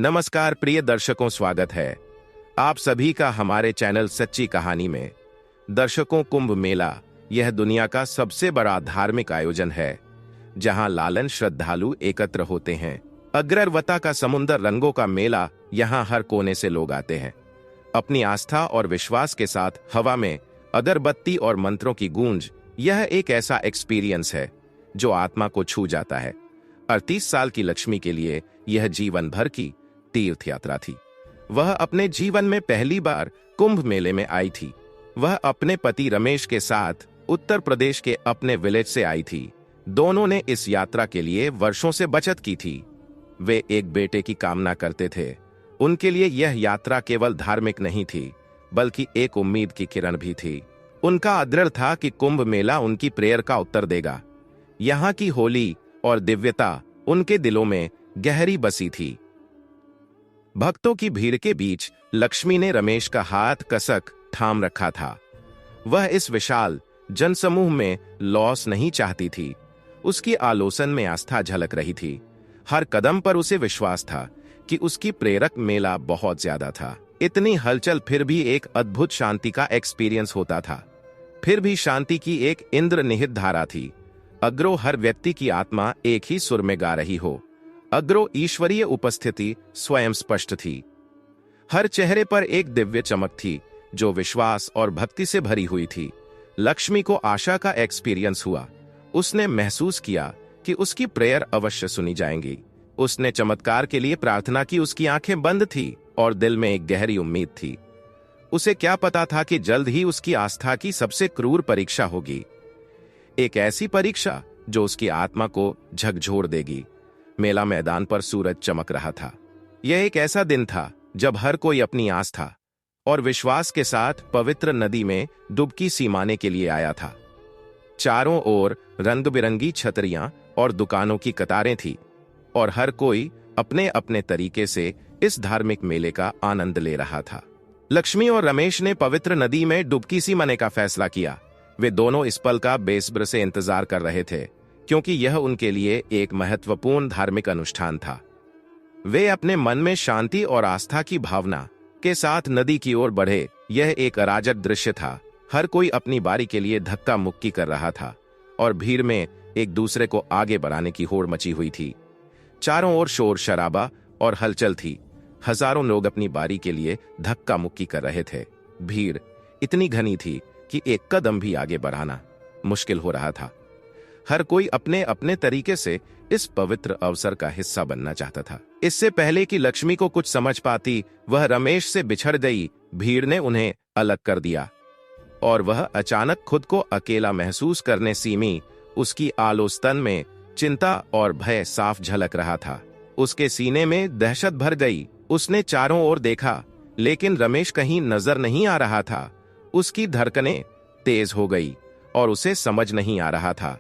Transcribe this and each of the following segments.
नमस्कार प्रिय दर्शकों, स्वागत है आप सभी का हमारे चैनल सच्ची कहानी में। दर्शकों, कुंभ मेला यह दुनिया का सबसे बड़ा धार्मिक आयोजन है जहां लालन श्रद्धालु एकत्र होते हैं। अग्रवत्ता का समुद्र रंगों का मेला, यहां हर कोने से लोग आते हैं। अपनी आस्था और विश्वास के साथ हवा में अगरबत्ती और मंत्रों की गूंज, यह एक ऐसा एक्सपीरियंस है जो आत्मा को छू जाता है। 38 साल की लक्ष्मी के लिए यह जीवन भर की तीर्थ यात्रा थी। वह अपने जीवन में पहली बार कुंभ मेले में आई थी। वह अपने पति रमेश के साथ उत्तर प्रदेश के अपने विलेज से आई थी। दोनों ने इस यात्रा के लिए वर्षों से बचत की थी। वे एक बेटे की कामना करते थे। उनके लिए यह यात्रा केवल धार्मिक नहीं थी, बल्कि एक उम्मीद की किरण भी थी। उनका दृढ़ था कि कुंभ मेला उनकी प्रेयर का उत्तर देगा। यहाँ की होली और दिव्यता उनके दिलों में गहरी बसी थी। भक्तों की भीड़ के बीच लक्ष्मी ने रमेश का हाथ कसक थाम रखा था। वह इस विशाल जनसमूह में लॉस नहीं चाहती थी। उसकी आलोचन में आस्था झलक रही थी। हर कदम पर उसे विश्वास था कि उसकी प्रेरक मेला बहुत ज्यादा था। इतनी हलचल फिर भी एक अद्भुत शांति का एक्सपीरियंस होता था। फिर भी शांति की एक इंद्रनिहित धारा थी। अग्रो हर व्यक्ति की आत्मा एक ही सुर में गा रही हो। अग्रो ईश्वरीय उपस्थिति स्वयं स्पष्ट थी। हर चेहरे पर एक दिव्य चमक थी जो विश्वास और भक्ति से भरी हुई थी। लक्ष्मी को आशा का एक्सपीरियंस हुआ। उसने महसूस किया कि उसकी प्रेयर अवश्य सुनी जाएंगी। उसने चमत्कार के लिए प्रार्थना की। उसकी आंखें बंद थी और दिल में एक गहरी उम्मीद थी। उसे क्या पता था कि जल्द ही उसकी आस्था की सबसे क्रूर परीक्षा होगी। एक ऐसी परीक्षा जो उसकी आत्मा को झकझोर देगी। मेला मैदान पर सूरज चमक रहा था। यह एक ऐसा दिन था जब हर कोई अपनी आस्था और विश्वास के साथ पवित्र नदी में डुबकी सिमाने के लिए आया था। चारों ओर रंग बिरंगी छतरियां और दुकानों की कतारें थीं और हर कोई अपने अपने तरीके से इस धार्मिक मेले का आनंद ले रहा था। लक्ष्मी और रमेश ने पवित्र नदी में डुबकी सिमाने का फैसला किया। वे दोनों इस पल का बेसब्र से इंतजार कर रहे थे, क्योंकि यह उनके लिए एक महत्वपूर्ण धार्मिक अनुष्ठान था। वे अपने मन में शांति और आस्था की भावना के साथ नदी की ओर बढ़े। यह एक अराजक दृश्य था। हर कोई अपनी बारी के लिए धक्का मुक्की कर रहा था और भीड़ में एक दूसरे को आगे बढ़ाने की होड़ मची हुई थी। चारों ओर शोर शराबा और हलचल थी। हजारों लोग अपनी बारी के लिए धक्का मुक्की कर रहे थे। भीड़ इतनी घनी थी कि एक कदम भी आगे बढ़ाना मुश्किल हो रहा था। हर कोई अपने अपने तरीके से इस पवित्र अवसर का हिस्सा बनना चाहता था। इससे पहले कि लक्ष्मी को कुछ समझ पाती, वह रमेश से बिछड़ गई। भीड़ ने उन्हें अलग कर दिया और वह अचानक खुद को अकेला महसूस करने सीमी। उसकी आलोचना में चिंता और भय साफ झलक रहा था। उसके सीने में दहशत भर गई। उसने चारों ओर देखा, लेकिन रमेश कहीं नजर नहीं आ रहा था। उसकी धड़कनें तेज हो गई और उसे समझ नहीं आ रहा था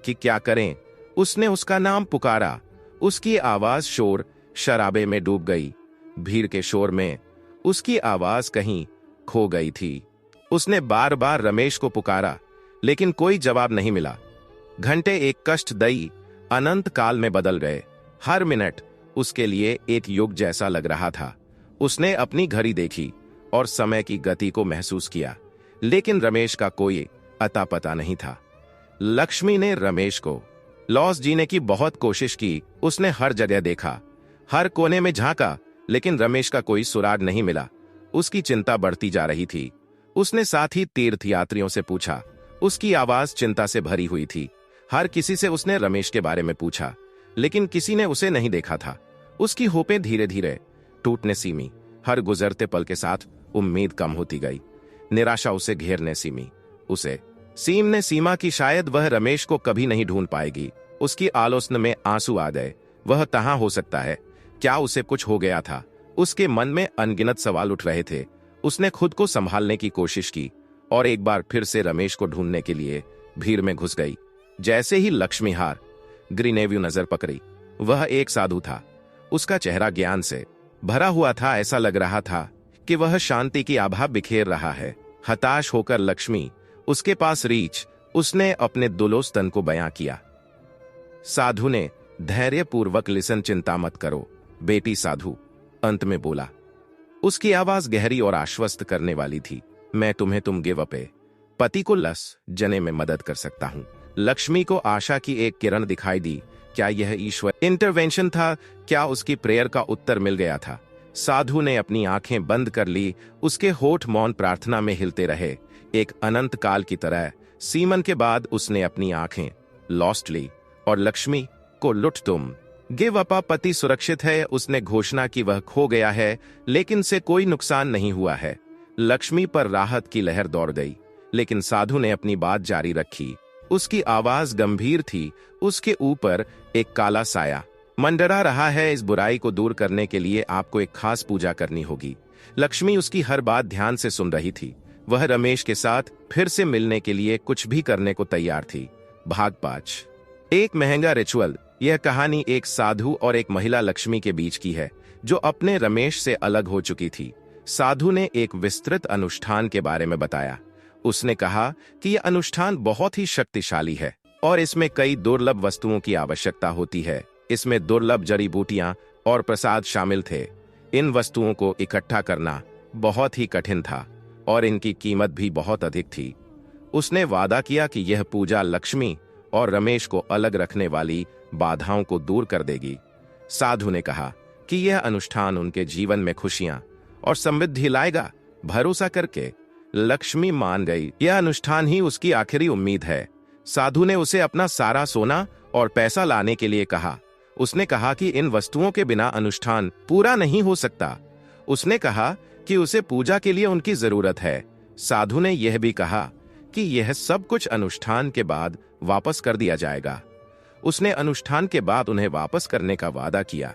कि क्या करें। उसने उसका नाम पुकारा। उसकी आवाज शोर शराबे में डूब गई। भीड़ के शोर में उसकी आवाज कहीं खो गई थी। उसने बार बार रमेश को पुकारा, लेकिन कोई जवाब नहीं मिला। घंटे एक कष्टदायी अनंत काल में बदल गए। हर मिनट उसके लिए एक युग जैसा लग रहा था। उसने अपनी घड़ी देखी और समय की गति को महसूस किया, लेकिन रमेश का कोई अता पता नहीं था। लक्ष्मी ने रमेश को लॉस जीने की बहुत कोशिश की। उसने हर जगह देखा, हर कोने में झांका, लेकिन रमेश का कोई सुराग नहीं मिला। उसकी चिंता बढ़ती जा रही थी। उसने साथ ही तीर्थयात्रियों से पूछा। उसकी आवाज चिंता से भरी हुई थी। हर किसी से उसने रमेश के बारे में पूछा, लेकिन किसी ने उसे नहीं देखा था। उसकी होपें धीरे धीरे टूटने सीमी। हर गुजरते पल के साथ उम्मीद कम होती गई। निराशा उसे घेरने सीमी। उसे सीम ने सीमा की शायद वह रमेश को कभी नहीं ढूंढ पाएगी। उसकी आलोचना में आंसू आ गए। वह कहाँ हो सकता है? क्या उसे कुछ हो गया था? उसके मन में अनगिनत सवाल उठ रहे थे। उसने खुद को संभालने की कोशिश की और एक बार फिर से रमेश को ढूंढने के लिए भीड़ में घुस गई। जैसे ही लक्ष्मी हार ग्रीनेव्यू नजर पकड़ी, वह एक साधु था। उसका चेहरा ज्ञान से भरा हुआ था। ऐसा लग रहा था कि वह शांति की आभा बिखेर रहा है। हताश होकर लक्ष्मी उसके पास रीच उसने अपने दुलोस्तन को बयां किया। साधु ने धैर्यपूर्वक लिसन, चिंता मत करो बेटी साधु, अंत में बोला। उसकी आवाज गहरी और आश्वस्त करने वाली थी। मैं तुम्हें तुम गिव अप पति को लस जने में मदद कर सकता हूं। लक्ष्मी को आशा की एक किरण दिखाई दी। क्या यह ईश्वर इंटरवेंशन था? क्या उसकी प्रेयर का उत्तर मिल गया था? साधु ने अपनी आंखें बंद कर ली। उसके होठ मौन प्रार्थना में हिलते रहे, एक अनंत काल की तरह। सीमन के बाद उसने अपनी आंखें लॉस्ट ली और लक्ष्मी को लुट तुम गिव अपा पति सुरक्षित है। उसने घोषणा की वह खो गया है, लेकिन से कोई नुकसान नहीं हुआ है। लक्ष्मी पर राहत की लहर दौड़ गई, लेकिन साधु ने अपनी बात जारी रखी। उसकी आवाज गंभीर थी। उसके ऊपर एक काला साया मंडरा रहा है। इस बुराई को दूर करने के लिए आपको एक खास पूजा करनी होगी। लक्ष्मी उसकी हर बात ध्यान से सुन रही थी। वह रमेश के साथ फिर से मिलने के लिए कुछ भी करने को तैयार थी। भाग 5। एक महंगा रिचुअल। यह कहानी एक साधु और एक महिला लक्ष्मी के बीच की है, जो अपने रमेश से अलग हो चुकी थी। साधु ने एक विस्तृत अनुष्ठान के बारे में बताया। उसने कहा कि यह अनुष्ठान बहुत ही शक्तिशाली है और इसमें कई दुर्लभ वस्तुओं की आवश्यकता होती है। इसमें दुर्लभ जड़ी बूटियां और प्रसाद शामिल थे। इन वस्तुओं को इकट्ठा करना बहुत ही कठिन था और इनकी कीमत भी बहुत अधिक थी। उसने वादा किया कि यह पूजा लक्ष्मी और रमेश को अलग रखने वाली बाधाओं को दूर कर देगी। साधु ने कहा कि यह अनुष्ठान उनके जीवन में खुशियां और समृद्धि लाएगा। भरोसा करके लक्ष्मी मान गई। यह अनुष्ठान ही उसकी आखिरी उम्मीद है। साधु ने उसे अपना सारा सोना और पैसा लाने के लिए कहा। उसने कहा कि इन वस्तुओं के बिना अनुष्ठान पूरा नहीं हो सकता। उसने कहा कि उसे पूजा के लिए उनकी जरूरत है। साधु ने यह भी कहा कि यह सब कुछ अनुष्ठान के बाद वापस कर दिया जाएगा। उसने अनुष्ठान के बाद उन्हें वापस करने का वादा किया।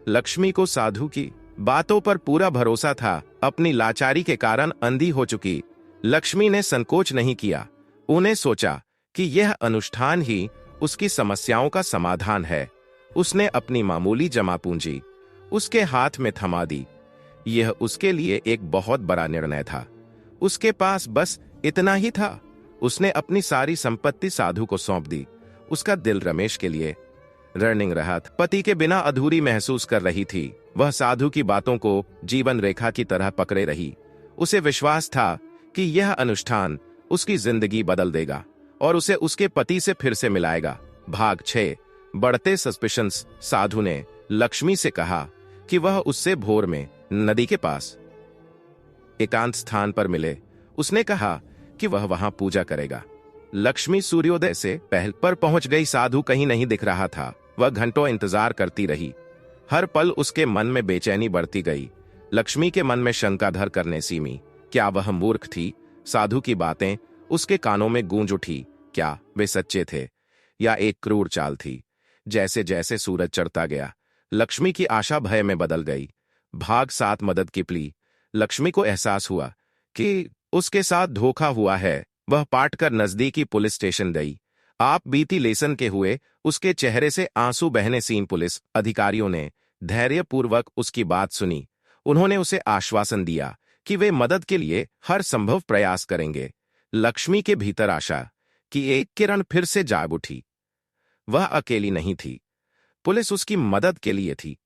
लक्ष्मी को साधु की बातों पर पूरा भरोसा था। अपनी लाचारी के कारण अंधी हो चुकी लक्ष्मी ने संकोच नहीं किया। उन्हें सोचा कि यह अनुष्ठान ही उसकी समस्याओं का समाधान है। उसने अपनी मामूली जमा पूंजी उसके हाथ में थमा दी। यह उसके लिए एक बहुत बड़ा निर्णय था। उसके पास बस इतना ही था। उसने अपनी सारी संपत्ति साधु को सौंप दी। उसका दिल रमेश के लिए रनिंग रहा था। पति के बिना अधूरी महसूस कर रही थी। वह साधु की बातों को जीवन रेखा की तरह पकड़े रही। उसे विश्वास था कि यह अनुष्ठान उसकी जिंदगी बदल देगा और उसे उसके पति से फिर से मिलाएगा। भाग 6। बढ़ते सस्पिशंस। साधु ने लक्ष्मी से कहा कि वह उससे भोर में नदी के पास एकांत स्थान पर मिले। उसने कहा कि वह वहां पूजा करेगा। लक्ष्मी सूर्योदय से पहले पर पहुंच गई। साधु कहीं नहीं दिख रहा था। वह घंटों इंतजार करती रही। हर पल उसके मन में बेचैनी बढ़ती गई। लक्ष्मी के मन में शंका धर करने सीमी। क्या वह मूर्ख थी? साधु की बातें उसके कानों में गूंज उठी। क्या वे सच्चे थे या एक क्रूर चाल थी? जैसे जैसे सूरज चढ़ता गया, लक्ष्मी की आशा भय में बदल गई। भाग 7। मदद की प्ली। लक्ष्मी को एहसास हुआ कि उसके साथ धोखा हुआ है। वह पाट कर नजदीकी पुलिस स्टेशन गई। आप बीती लेसन के हुए उसके चेहरे से आंसू बहने सीन। पुलिस अधिकारियों ने धैर्यपूर्वक उसकी बात सुनी। उन्होंने उसे आश्वासन दिया कि वे मदद के लिए हर संभव प्रयास करेंगे। लक्ष्मी के भीतर आशा की एक किरण फिर से जाग उठी। वह अकेली नहीं थी। पुलिस उसकी मदद के लिए थी।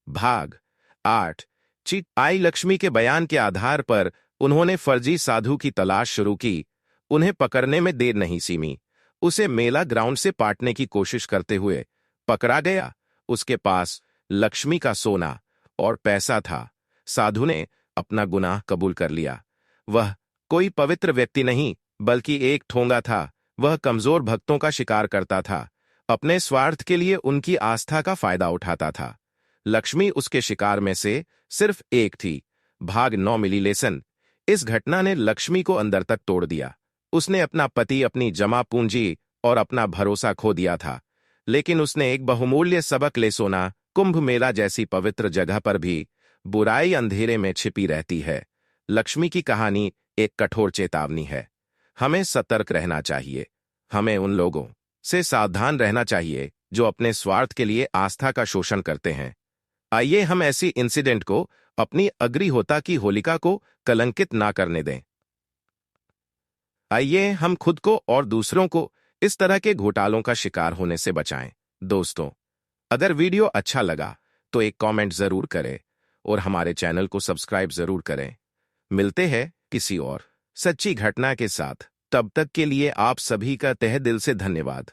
भाग 8। चिट आई। लक्ष्मी के बयान के आधार पर उन्होंने फर्जी साधु की तलाश शुरू की। उन्हें पकड़ने में देर नहीं सीमी। उसे मेला ग्राउंड से पाटने की कोशिश करते हुए पकड़ा गया। उसके पास लक्ष्मी का सोना और पैसा था। साधु ने अपना गुनाह कबूल कर लिया। वह कोई पवित्र व्यक्ति नहीं, बल्कि एक ठोंगा था। वह कमजोर भक्तों का शिकार करता था। अपने स्वार्थ के लिए उनकी आस्था का फायदा उठाता था। लक्ष्मी उसके शिकार में से सिर्फ एक थी। भाग 9। मिली लेसन। इस घटना ने लक्ष्मी को अंदर तक तोड़ दिया। उसने अपना पति, अपनी जमा पूंजी और अपना भरोसा खो दिया था, लेकिन उसने एक बहुमूल्य सबक ले सोना। कुंभ मेला जैसी पवित्र जगह पर भी बुराई अंधेरे में छिपी रहती है। लक्ष्मी की कहानी एक कठोर चेतावनी है। हमें सतर्क रहना चाहिए। हमें उन लोगों से सावधान रहना चाहिए जो अपने स्वार्थ के लिए आस्था का शोषण करते हैं। आइए हम ऐसी इंसिडेंट को अपनी अग्निहोता की होलिका को कलंकित ना करने दें। आइए हम खुद को और दूसरों को इस तरह के घोटालों का शिकार होने से बचाएं। दोस्तों, अगर वीडियो अच्छा लगा तो एक कमेंट जरूर करें और हमारे चैनल को सब्सक्राइब जरूर करें। मिलते हैं किसी और सच्ची घटना के साथ। तब तक के लिए आप सभी का तहे दिल से धन्यवाद।